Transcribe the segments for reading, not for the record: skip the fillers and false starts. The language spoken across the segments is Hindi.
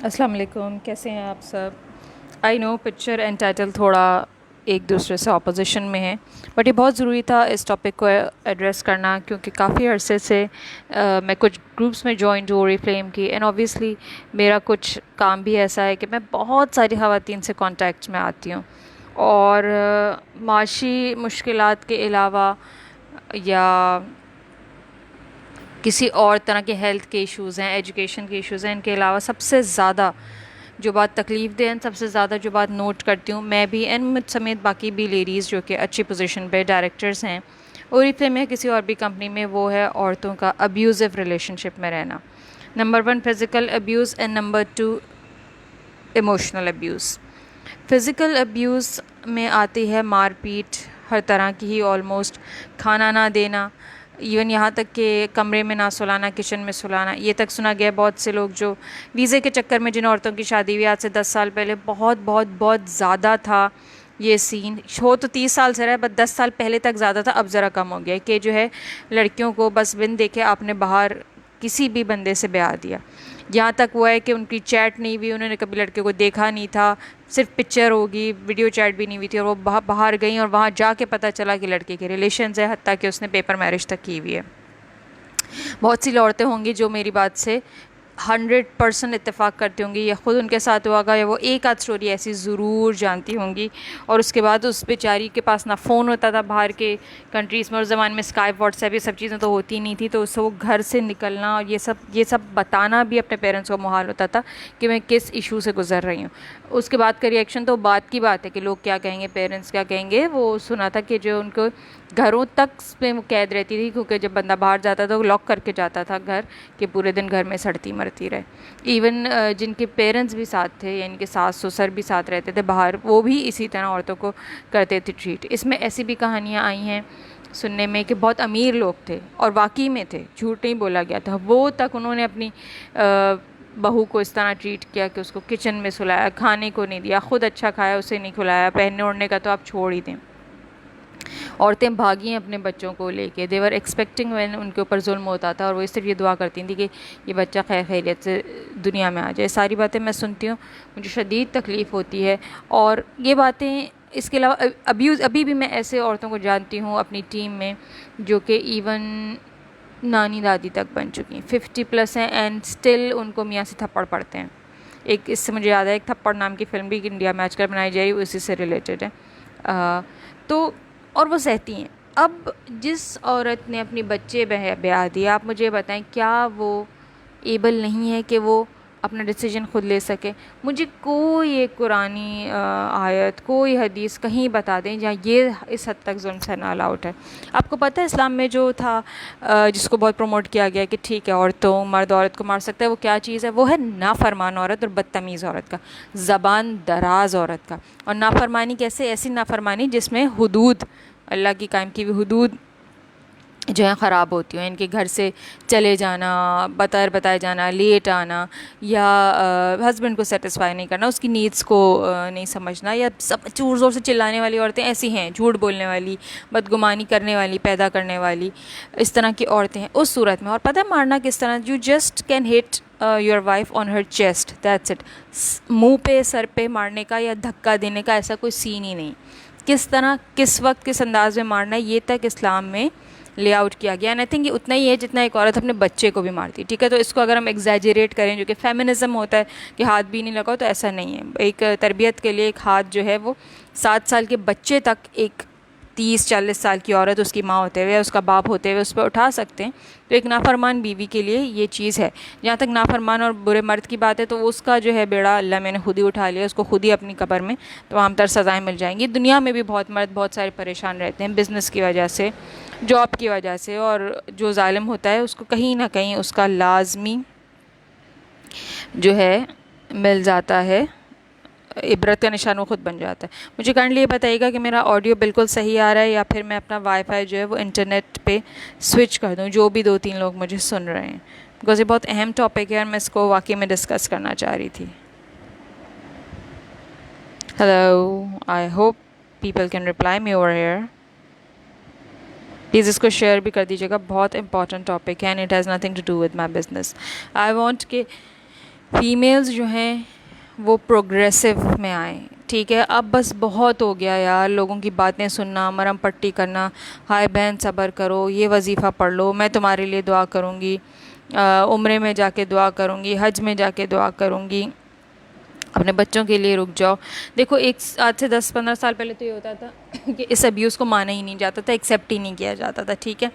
अस्सलाम वालेकुम, कैसे हैं आप सब। I know picture and title थोड़ा एक दूसरे से ऑपोजिशन में है, बट ये बहुत ज़रूरी था इस टॉपिक को एड्रेस करना, क्योंकि काफ़ी अरसे से मैं कुछ ग्रुप्स में जॉइन हूँ ओरीफ्लेम की, एंड ऑब्वियसली मेरा कुछ काम भी ऐसा है कि मैं बहुत सारी ख़वातीन से कांटेक्ट में आती हूँ, और माशी मुश्किलात के अलावा या किसी और तरह के हेल्थ के इश्यूज़ हैं, एजुकेशन के इश्यूज़ हैं, इनके अलावा सबसे ज़्यादा जो बात तकलीफ़ दे, सबसे ज़्यादा जो बात नोट करती हूँ मैं भी एंड मुझ समेत बाकी भी लेडीज़ जो कि अच्छी पोजीशन पे डायरेक्टर्स हैं ओरिफ्लेम में किसी और भी कंपनी में, वो है औरतों का अब्यूज़िव रिलेशनशिप में रहना। Number 1 physical abuse and number 2 emotional abuse. Physical abuse में आती है मारपीट, हर तरह की ही ऑलमोस्ट, खाना ना देना, इवन यहाँ तक कि कमरे में ना सुलाना, किचन में सुलाना। ये तक सुना गया बहुत से लोग जो वीज़े के चक्कर में, जिन औरतों की शादी हुई आज से 10 साल पहले, बहुत बहुत बहुत ज़्यादा था ये सीन। हो तो 30 साल से रहा है, बट 10 साल पहले तक ज़्यादा था, अब ज़रा कम हो गया है कि जो है लड़कियों को बस बिन देखे आपने बाहर किसी भी बंदे से ब्याह दिया। यहाँ तक हुआ है कि उनकी चैट नहीं हुई, उन्होंने कभी लड़के को देखा नहीं था, सिर्फ पिक्चर होगी, वीडियो चैट भी नहीं हुई थी, और वो बाहर गई और वहाँ जाके पता चला कि लड़के के रिलेशंस है, हत्ता कि उसने पेपर मैरिज तक की हुई है। बहुत सी औरतें होंगी जो मेरी बात से 100% इत्तेफाक करती होंगी, या ख़ुद उनके साथ हुआ होगा, या वो एक आध स्टोरी ऐसी ज़रूर जानती होंगी। और उसके बाद उस बेचारी के पास ना फ़ोन होता था बाहर के कंट्रीज़ में, उस ज़माने में स्काइप व्हाट्सएप ये सब चीज़ें तो होती नहीं थी, तो उससे वो घर से निकलना और ये सब बताना भी अपने पेरेंट्स को मुहाल होता था कि मैं किस इशू से गुज़र रही हूँ। उसके बाद का रिएक्शन तो बात की बात है कि लोग क्या कहेंगे, पेरेंट्स क्या कहेंगे। वो सुना था कि जो उनको घरों तक में वो कैद रहती थी, क्योंकि जब बंदा बाहर जाता था वो लॉक करके जाता था घर, कि पूरे दिन घर में सड़ती मरती रहे। इवन जिनके पेरेंट्स भी साथ थे, यानी कि सास ससुर भी साथ रहते थे बाहर, वो भी इसी तरह औरतों को करते थे ट्रीट। इसमें ऐसी भी कहानियाँ आई हैं सुनने में कि बहुत अमीर लोग थे और वाकई में थे, झूठ नहीं बोला गया था, वो तक उन्होंने अपनी बहू को इस तरह ट्रीट किया कि उसको किचन में सुलाया, खाने को नहीं दिया, ख़ुद अच्छा खाया उसे नहीं खिलाया, पहनने ओढ़ने का तो आप छोड़ ही दें। औरतें भागी हैं अपने बच्चों को लेके, देवर एक्सपेक्टिंग व्हेन उनके ऊपर जुल्म होता था, और वो सिर्फ ये दुआ करती थी कि ये बच्चा खैर खैरियत से दुनिया में आ जाए। सारी बातें मैं सुनती हूँ, मुझे शदीद तकलीफ़ होती है। और ये बातें, इसके अलावा अब्यूज़, अभी भी मैं ऐसे औरतों को जानती हूँ अपनी टीम में जो कि इवन नानी दादी तक बन चुकी हैं, 50+ हैं, एंड स्टिल उनको मियाँ से थप्पड़ पड़ते हैं। एक इससे मुझे याद है, एक थप्पड़ नाम की फ़िल्म भी इंडिया में आजकल बनाई जाए, उसी से रिलेटेड है। तो और वो सहती हैं। अब जिस औरत ने अपनी बच्चे ब्याह दिया, आप मुझे बताएं क्या वो एबल नहीं है कि वो अपना डिसीजन खुद ले सके। मुझे कोई एक कुरानी आयत, कोई हदीस कहीं बता दें जहाँ ये इस हद तक जुल्म सहना अलाउड है। आपको पता है इस्लाम में जो था, जिसको बहुत प्रमोट किया गया कि ठीक है औरतों, मर्द औरत को मार सकता है, वो क्या चीज़ है? वो है नाफरमान औरत और बदतमीज़ औरत का, ज़बान दराज औरत का। और नाफरमानी कैसे? ऐसी नाफरमानी जिसमें हुदूद, अल्लाह की कायम की हुई हुदूद जो है ख़राब होती हैं। इनके घर से चले जाना, बतर बताए जाना, लेट आना, या हस्बैंड को सेटिस्फाई नहीं करना, उसकी नीड्स को नहीं समझना, या सब ज़ोर ज़ोर से चिल्लाने वाली औरतें ऐसी हैं, झूठ बोलने वाली, बदगुमानी करने वाली, पैदा करने वाली, इस तरह की औरतें हैं उस सूरत में। और पता है मारना किस तरह? You just can hit your wife on her chest, that's it. मुँह पे, सर पे मारने का या धक्का देने का ऐसा कोई सीन ही नहीं। किस तरह, किस वक्त, किस अंदाज में मारना है, ये तक इस्लाम में लेआउट किया गया। एंड आई थिंक ये उतना ही है जितना एक औरत अपने बच्चे को भी मारती है, ठीक है? तो इसको अगर हम एग्जैजरेट करें, जो कि फेमिनिज्म होता है कि हाथ भी नहीं लगाओ, तो ऐसा नहीं है। एक तरबियत के लिए एक हाथ जो है वो 7 साल के बच्चे तक एक 30-40 साल की औरत उसकी माँ होते हुए, उसका बाप होते हुए उस पर उठा सकते हैं। तो एक नाफरमान बीवी के लिए ये चीज़ है। जहाँ तक नाफरमान और बुरे मर्द की बात है, तो उसका जो है बेड़ा अल्लाह मैंने खुद ही उठा लिया, उसको खुद ही अपनी कब्र में तमाम तर सज़ाएँ मिल जाएंगी। दुनिया में भी बहुत मर्द बहुत सारे परेशान रहते हैं बिज़नेस की वजह से, जॉब की वजह से, और जो ज़ालिम होता है उसको कहीं ना कहीं उसका लाजमी जो है मिल जाता है, इबरत का निशान वो खुद बन जाता है। मुझे काइंडली ये बताइएगा कि मेरा ऑडियो बिल्कुल सही आ रहा है, या फिर मैं अपना वाईफाई जो है वो इंटरनेट पे स्विच कर दूँ, जो भी 2-3 लोग मुझे सुन रहे हैं, बिकॉज ये बहुत अहम टॉपिक है और मैं इसको वाकई में डिस्कस करना चाह रही थी। Hello, I hope people can reply me over here. Please इसको शेयर भी कर दीजिएगा, बहुत इंपॉर्टेंट टॉपिक है, and it has nothing to do with my business. I want कि फीमेल्स जो हैं वो प्रोग्रेसिव में आए, ठीक है। अब बस बहुत हो गया यार लोगों की बातें सुनना, मरहम पट्टी करना, हाय बहन सब्र करो, ये वजीफ़ा पढ़ लो, मैं तुम्हारे लिए दुआ करूँगी, उम्रे में जाके दुआ करूँगी, हज में जाके दुआ करूँगी, अपने बच्चों के लिए रुक जाओ। देखो एक आज से 10-15 साल पहले तो ये होता था कि इस अब्यूज़ को माना ही नहीं जाता था, एक्सेप्ट ही नहीं किया जाता था, ठीक है।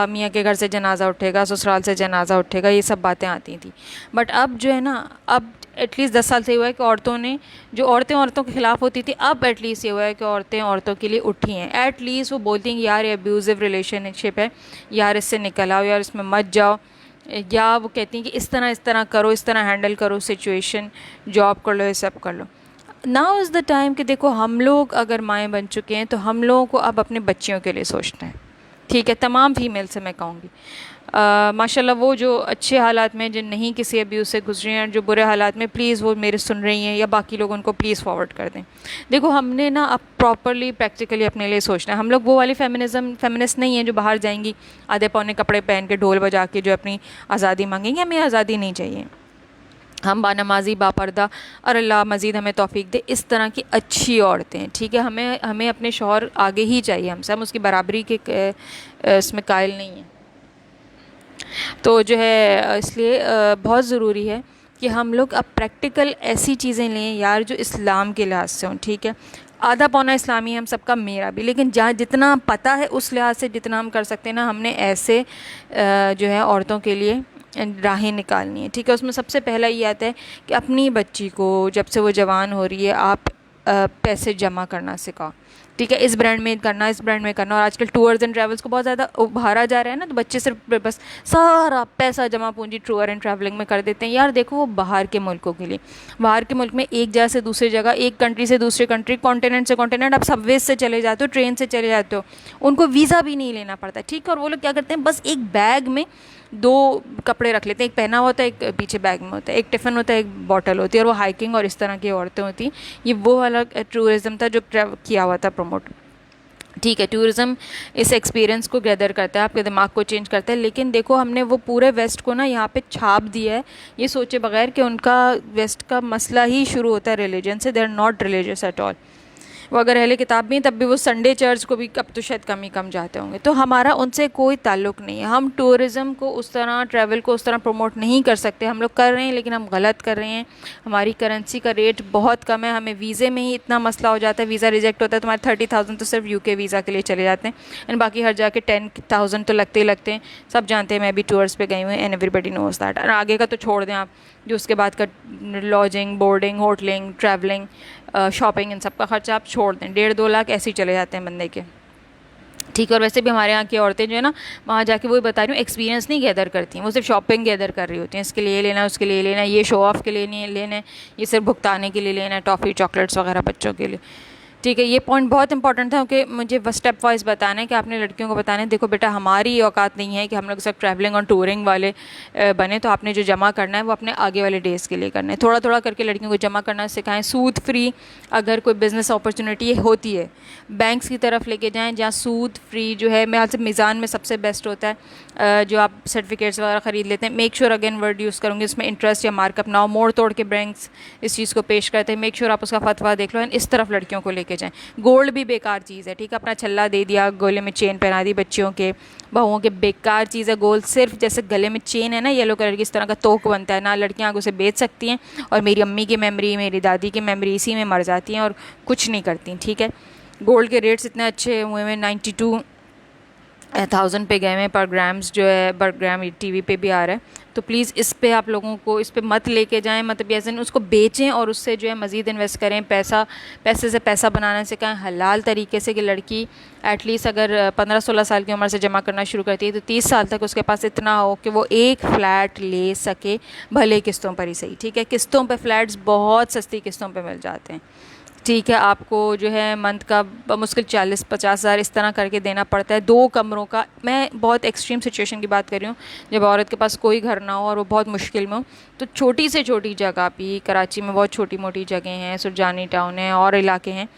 मियाँ के घर से जनाज़ा उठेगा, ससुराल से जनाज़ा उठेगा, ये सब बातें आती थी। बट अब जो है ना, अब एटलीस्ट 10 साल से हुआ है कि औरतों ने, जो औरतें औरतों के ख़िलाफ़ होती थी, अब एटलीस्ट ये हुआ है कि औरतें औरतों के लिए उठी हैं। एटलीस्ट वो बोलती हैं कि यार ये अब्यूज़िव रिलेशनशिप है, यार इससे निकल आओ, यार इसमें मत जाओ, या वो कहती हैं कि इस तरह करो, इस तरह हैंडल करो सिचुएशन, जॉब कर लो, ये सब कर लो। नाउ इज़ द टाइम कि देखो हम लोग अगर माएँ बन चुके हैं तो हम लोगों को अब अपने बच्चियों के लिए सोचना है, ठीक है। तमाम फीमेल से मैं कहूँगी माशाल्लाह वो जो अच्छे हालात में, जिन नहीं किसी अब्यूज़ से गुजरी हैं, जो बुरे हालात में, प्लीज़ वो मेरे सुन रही हैं या बाकी लोग उनको प्लीज़ फॉरवर्ड कर दें। देखो हमने ना अब प्रॉपरली प्रैक्टिकली अपने लिए सोचना है। हम लोग वो वाली फेमिनिस्ट नहीं है जो बाहर जाएंगी आधे पौने कपड़े पहन के ढोल बजा के जो अपनी आज़ादी मांगेंगे। हमें आज़ादी नहीं चाहिए, हम बानमाजी बापर्दा और अल्लाह मज़ीद हमें तौफीक दे इस तरह की अच्छी औरतें, ठीक है। हमें अपने शौहर आगे ही चाहिए हमसे, हम उसकी बराबरी के इसमें कायल नहीं हैं। तो जो है इसलिए बहुत ज़रूरी है कि हम लोग अब प्रैक्टिकल ऐसी चीज़ें लें यार जो इस्लाम के लिहाज से हों, ठीक है। आधा पौना इस्लामी है हम सबका, मेरा भी, लेकिन जहाँ जितना पता है उस लिहाज से जितना हम कर सकते हैं ना, हमने ऐसे जो है औरतों के लिए राहें निकालनी है, ठीक है। उसमें सबसे पहला ये आता है कि अपनी बच्ची को जब से वो जवान हो रही है आप पैसे जमा करना सिखाओ, ठीक है। इस ब्रांड में करना, इस ब्रांड में करना। और आजकल टूर्स एंड ट्रैवल्स को बहुत ज़्यादा उभारा जा रहा है ना, तो बच्चे सिर्फ बस सारा पैसा जमा पूंजी टूर एंड ट्रैवलिंग में कर देते हैं। यार देखो वो बाहर के मुल्कों के लिए, बाहर के मुल्क में एक जगह से दूसरी जगह, एक कंट्री से दूसरी कंट्री, कॉन्टिनेंट से कॉन्टिनेंट, आप सबवेज से चले जाते हो, ट्रेन से चले जाते हो, उनको वीज़ा भी नहीं लेना पड़ता, ठीक है। और वो लोग क्या करते हैं, बस एक बैग में 2 कपड़े रख लेते हैं, एक पहना होता है, एक पीछे बैग में होता है, एक टिफ़िन होता है, एक बॉटल होती है, और वो हाइकिंग और इस तरह की औरतें होती हैं। ये वो वाला टूरिज़्म था जो किया हुआ था प्रमोट, ठीक है। टूरिज़्म इस एक्सपीरियंस को गैदर करता है, आपके दिमाग को चेंज करता है। लेकिन देखो हमने वो पूरे वेस्ट को ना यहाँ पे छाप दिया है, ये सोचे बगैर कि उनका वेस्ट का मसला ही शुरू होता है रिलीजन से। They are not religious at all. वो अगर अहले किताब भी हैं तब भी वो संडे चर्च को भी अब तो शायद कम ही कम जाते होंगे। तो हमारा उनसे कोई ताल्लुक़ नहीं है। हम टूरिज़्म को उस तरह, ट्रैवल को उस तरह प्रमोट नहीं कर सकते। हम लोग कर रहे हैं लेकिन हम गलत कर रहे हैं। हमारी करेंसी का रेट बहुत कम है, हमें वीज़े में ही इतना मसला हो जाता है, वीज़ा रिजेक्ट होता है। तुम्हारे 30,000 तो सिर्फ यूके वीज़ा के लिए चले जाते हैं, एंड बाकी हर जाके 10,000 तो लगते ही लगते हैं। सब जानते हैं, मैं भी टूर्स पे गई हूँ, एंड एवरीबडी नोज़ दैट। और आगे का तो छोड़ दें आप, जो उसके बाद का lodging, boarding, hoteling, travelling, shopping, इन सब का खर्चा आप छोड़ दें, 1.5-2 लाख ऐसे ही चले जाते हैं बंदे के, ठीक है। और वैसे भी हमारे यहाँ की औरतें जो है ना, वहाँ जाके वही बता रही हूँ, एक्सपीरियंस नहीं गैदर करती हैं, वो सिर्फ शॉपिंग गैदर कर रही होती हैं। इसके लिए ये लेना है, उसके लिए लेना है, ये शो ऑफ के लिए नहीं लेना है, ये सिर्फ भुगताने के लिए लेना है, टॉफ़ी चॉकलेट्स वगैरह बच्चों के लिए, ठीक है। ये पॉइंट बहुत इंपॉर्टेंट था क्योंकि मुझे स्टेप वाइज बताना है कि आपने लड़कियों को बताना है, देखो बेटा हमारी औकात नहीं है कि हम लोग सब ट्रैवलिंग और टूरिंग वाले बने, तो आपने जो जमा करना है वो अपने आगे वाले डेज़ के लिए करना है। थोड़ा थोड़ा करके लड़कियों को जमा करना सिखाएं। सूद फ्री अगर कोई बिज़नेस अपॉर्चुनिटी होती है, बैंक्स की तरफ लेके जाएँ जहाँ सूद फ्री जो है, मेरे ख्याल से मीज़ान में सबसे बेस्ट होता है, जो आप सर्टिफिकेट्स वगैरह ख़रीद लेते हैं। Make sure, again word use करूँगी, इसमें इंटरेस्ट या मार्कअप ना हो। मोड़ तोड़ के बैंक्स इस चीज़ को पेश करते हैं, मेक श्योर आप उसका फतवा देख लो, एंड इस तरफ लड़कियों को लेके जाएँ। गोल्ड भी बेकार चीज़ है, ठीक है। अपना छल्ला दे दिया, गले में चेन पहना दी बच्चियों के, बहुओं के, बेकार चीज़ है गोल्ड। सिर्फ जैसे गले में चेन है ना येलो कलर की, इस तरह का तोक बनता है ना, लड़कियां आगे उसे बेच सकती हैं, और मेरी अम्मी की मेमोरी, मेरी दादी की मेमोरी इसी में मर जाती हैं और कुछ नहीं करती, ठीक है। गोल्ड के रेट्स इतने अच्छे हुए हैं, 92,000 पे गए हैं पर ग्राम्स, जो है पर ग्राम टीवी पे भी आ रहा है। तो प्लीज़ इस पे आप लोगों को, इस पे मत लेके जाएं, मतलब ऐसे उसको बेचें और उससे जो है मज़ीद इन्वेस्ट करें, पैसे से पैसा बनाना सिखाएं हलाल तरीके से। कि लड़की एटलीस्ट अगर 15-16 साल की उम्र से जमा करना शुरू करती है तो 30 साल तक उसके पास इतना हो कि वो एक फ़्लैट ले सके, भले किस्तों पर ही सही, ठीक है। किस्तों पर फ्लैट्स बहुत सस्ती किस्तों पर मिल जाते हैं, ठीक है, आपको जो है मंथ का मुश्किल 40-50 हज़ार इस तरह करके देना पड़ता है 2 कमरों का। मैं बहुत एक्सट्रीम सिचुएशन की बात कर रही हूँ, जब औरत के पास कोई घर ना हो और वो बहुत मुश्किल में हो, तो छोटी से छोटी जगह भी, कराची में बहुत छोटी मोटी जगह हैं, सुरजानी टाउन है और इलाके हैं।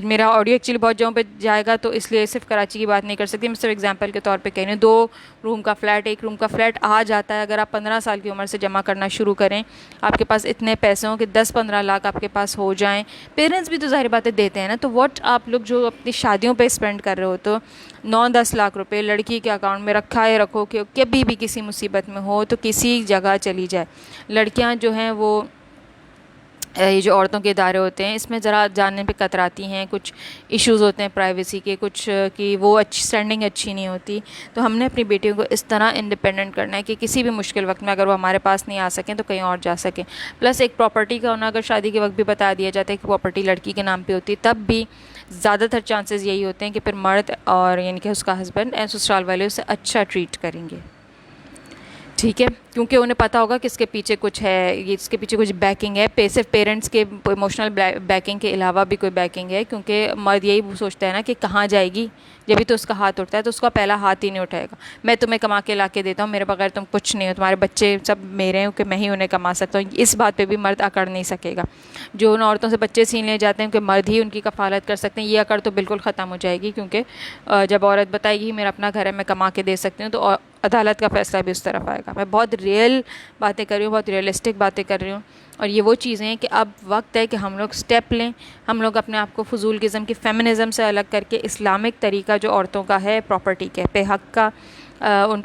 मेरा ऑडियो एक्चुअली बहुत जगहों पे जाएगा, तो इसलिए सिर्फ कराची की बात नहीं कर सकती, मैं सिर्फ एग्जांपल के तौर पे कह रही हूँ। 2 रूम का फ्लैट, 1 रूम का फ्लैट आ जाता है अगर आप 15 साल की उम्र से जमा करना शुरू करें, आपके पास इतने पैसे हों कि 10-15 लाख आपके पास हो जाएं। पेरेंट्स भी तो ज़ाहिर बातें देते हैं ना, तो व्हाट आप लोग जो अपनी शादियों पे स्पेंड कर रहे हो, तो 9-10 लाख रुपए लड़की के अकाउंट में रखा है, रखो कि कभी भी किसी मुसीबत में हो तो किसी जगह चली जाए। लड़कियां जो हैं वो ये जो औरतों के इदारे होते हैं, इसमें ज़रा जानने पे कतराती हैं, कुछ इश्यूज़ होते हैं प्राइवेसी के, कुछ कि वो अच्छी स्टैंडिंग अच्छी नहीं होती। तो हमने अपनी बेटियों को इस तरह इंडिपेंडेंट करना है कि किसी भी मुश्किल वक्त में अगर वो हमारे पास नहीं आ सकें तो कहीं और जा सकें। प्लस एक प्रॉपर्टी का होना, अगर शादी के वक्त भी बता दिया जाता है कि प्रॉपर्टी लड़की के नाम पर होती है, तब भी ज़्यादातर चांसेस यही होते हैं कि फिर मर्द और यानी कि उसका हस्बैंड एंड ससुराल वाले उसे अच्छा ट्रीट करेंगे। ठीक है, क्योंकि उन्हें पता होगा कि इसके पीछे कुछ है, ये इसके पीछे कुछ बैकिंग है, सिर्फ पेरेंट्स के इमोशनल बैकिंग के अलावा भी कोई बैकिंग है। क्योंकि मर्द यही सोचता है ना कि कहाँ जाएगी, जब भी तो उसका हाथ उठता है तो उसका पहला हाथ ही नहीं उठाएगा। मैं तुम्हें कमा के ला के देता हूँ, मेरे बगैर तुम कुछ नहीं हो, तुम्हारे बच्चे सब मेरे हैं कि मैं ही उन्हें कमा सकता हूँ, इस बात पे भी मर्द अकड़ नहीं सकेगा। जो उन औरतों से बच्चे छीन लिए जाते हैं कि मर्द ही उनकी कफ़ालत कर सकते हैं, ये अकड़ तो बिल्कुल ख़त्म हो जाएगी। क्योंकि जब औरत बताएगी मेरा अपना घर है, मैं कमा के दे सकती हूँ, तो अदालत का फ़ैसला भी उस तरफ आएगा। मैं बहुत रियल बातें कर रही हूँ, बहुत रियलिस्टिक बातें कर रही हूँ, और ये वो चीज़ें हैं कि अब वक्त है कि हम लोग स्टेप लें। हम लोग अपने आप को फजूल किस्म की फेमिनिज़म से अलग करके इस्लामिक तरीका जो औरतों का है प्रॉपर्टी के पे हक़ का,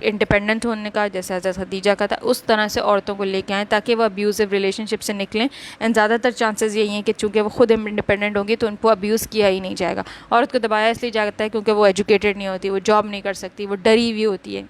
इंडिपेंडेंट होने का, जैसे हज़रत खदीजा का था, उस तरह से औरतों को लेके आएँ ताकि वो अब्यूज़िव रिलेशनशिप से निकलें। एंड ज़्यादातर चांसेस यही हैं कि चूँकि वो खुद इंडिपेंडेंट होंगी तो उनको अब्यूज़ किया ही नहीं जाएगा। औरत को दबाया इसलिए जाता है क्योंकि वो एजुकेटेड नहीं होती, वो जॉब नहीं कर सकती, वो डरी हुई होती है,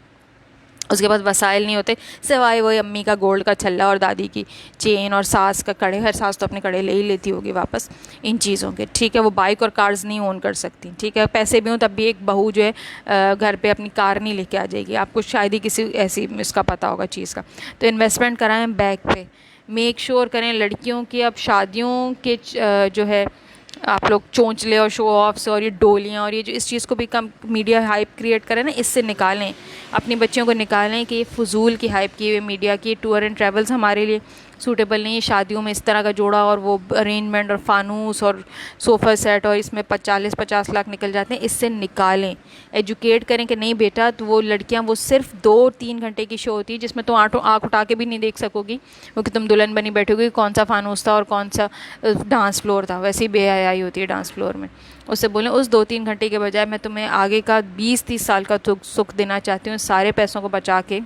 उसके पास वसाइल नहीं होते सिवाय वही अम्मी का गोल्ड का छल्ला और दादी की चेन और सास का कड़े। हर सास तो अपने कड़े ले ही लेती होगी वापस इन चीज़ों के। ठीक है, वो बाइक और कार्स नहीं ओन कर सकती। ठीक है, पैसे भी हों तब भी एक बहू जो है घर पे अपनी कार नहीं लेके आ जाएगी। आपको शायद ही किसी ऐसी इसका पता होगा चीज़ का। तो इन्वेस्टमेंट कराएं बैक पे, मेक श्योर करें लड़कियों की अब शादियों के जो है आप लोग चोंचले और शो ऑफ्स और ये डोलियाँ और ये जो इस चीज़ को भी कम मीडिया हाइप क्रिएट करें ना, इससे निकालें, अपनी बच्चियों को निकालें कि ये फजूल की हाइप की हुई मीडिया की टूर एंड ट्रैवल्स हमारे लिए सूटेबल नहीं है। शादियों में इस तरह का जोड़ा और वो अरेंजमेंट और फानूस और सोफ़ा सेट और इसमें 40-50 लाख निकल जाते हैं, इससे निकालें। एजुकेट करें कि नहीं बेटा, तो वो लड़कियां वो सिर्फ 2-3 घंटे की शो होती है जिसमें तुम आँख उठा के भी नहीं देख सकोगी क्योंकि तुम दुल्हन बनी बैठोगी कौन सा फानूस था और कौन सा डांस फ्लोर था। वैसे ही बेहयाई होती है डांस फ्लोर में। उससे बोलें उस 2-3 घंटे के बजाय मैं तुम्हें आगे का 20-30 साल का सुख देना चाहती हूँ, सारे पैसों को बचा के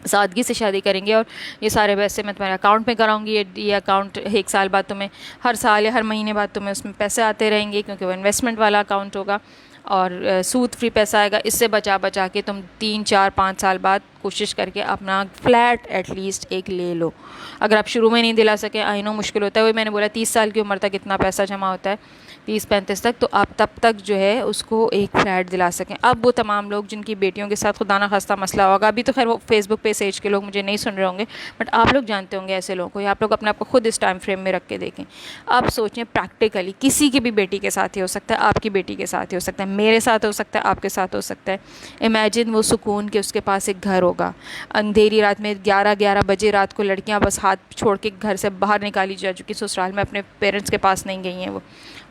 सादगी से शादी करेंगे और ये सारे पैसे मैं तुम्हारे अकाउंट में कराऊंगी। ये अकाउंट 1 साल बाद तुम्हें, हर साल या हर महीने बाद तुम्हें उसमें पैसे आते रहेंगे क्योंकि वो इन्वेस्टमेंट वाला अकाउंट होगा और सूद फ्री पैसा आएगा। इससे बचा बचा के तुम 3-4-5 साल बाद कोशिश करके अपना फ्लैट एटलीस्ट एक ले लो। अगर आप शुरू में नहीं दिला सके, आई नो मुश्किल होता है, वही मैंने बोला 30 साल की उम्र तक इतना पैसा जमा होता है, 30-35 तक, तो आप तब तक जो है उसको एक फ्लैट दिला सकें। अब वो तमाम लोग जिनकी बेटियों के साथ खुदा ना खास्ता मसला होगा, अभी तो खैर वो फेसबुक पे एज के लोग मुझे नहीं सुन रहे होंगे, बट आप लोग जानते होंगे ऐसे लोगों को, या आप लोग अपने आप को खुद इस टाइम फ्रेम में रख के देखें। आप सोचें प्रैक्टिकली, किसी की भी बेटी के साथ ही हो सकता है, आपकी बेटी के साथ ही हो सकता है, मेरे साथ हो सकता है, आपके साथ हो सकता है। इमेजिन वो सुकून कि उसके पास एक घर होगा, अंधेरी रात में 11-11 बजे रात को लड़कियां बस हाथ छोड़ के घर से बाहर निकाली जा चुकी, ससुराल में अपने पेरेंट्स के पास नहीं गई हैं,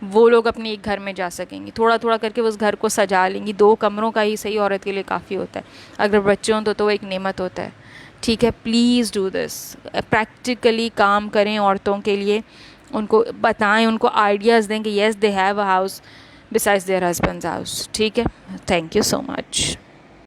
वो लोग अपने एक घर में जा सकेंगी, थोड़ा थोड़ा करके उस घर को सजा लेंगी। 2 कमरों का ही सही औरत के लिए काफ़ी होता है, अगर बच्चे हों तो वो एक नेमत होता है। ठीक है, प्लीज़ डू दिस, प्रैक्टिकली काम करें औरतों के लिए, उनको बताएं, उनको आइडियाज़ दें कि yes they have a house besides there husbands house. ठीक है, थैंक यू सो मच।